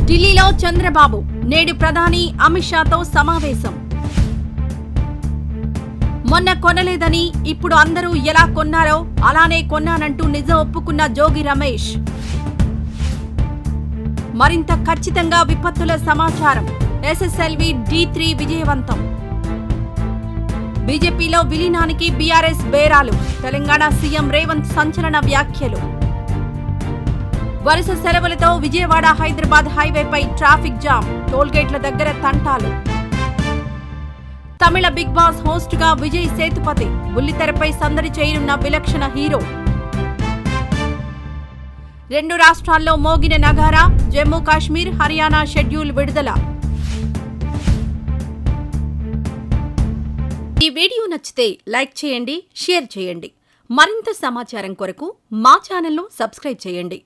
ఢిల్లీలో చంద్రబాబు నేడు ప్రధాని అమిత్ షాతో సమావేశం. మొన్న కొనలేదని ఇప్పుడు అందరూ ఎలా కొన్నారో అలానే కొన్నానంటూ నిజం ఒప్పుకున్న జోగి రమేష్. మరింత ఖచ్చితంగా విపత్తుల సమాచారం. ఎస్ఎస్ఎల్వి D3 విజయవంతం. బీజేపీలో విలీనానికి బీఆర్ఎస్ బేరాలు. తెలంగాణ సీఎం రేవంత్ సంచలన వ్యాఖ్యలు. వరుస సెలవులతో విజయవాడ హైదరాబాద్ హైవేపై ట్రాఫిక్ జామ్. టోల్గేట్ల దగ్గర తంటాలు. తమిళ బిగ్ బాస్ హోస్టుగా విజయ్ సేతుపతి. బుల్లితెరపై సందడి చేయనున్న విలక్షణ హీరో. 2 రాష్ట్రాల్లో మోగిన నగారా. జమ్మూ కాశ్మీర్, హర్యానా షెడ్యూల్ విడుదల. ఈ వీడియో నచ్చితే లైక్ చేయండి, షేర్ చేయండి. మరింత సమాచారం కొరకు మా ఛానల్ను సబ్స్క్రైబ్ చేయండి.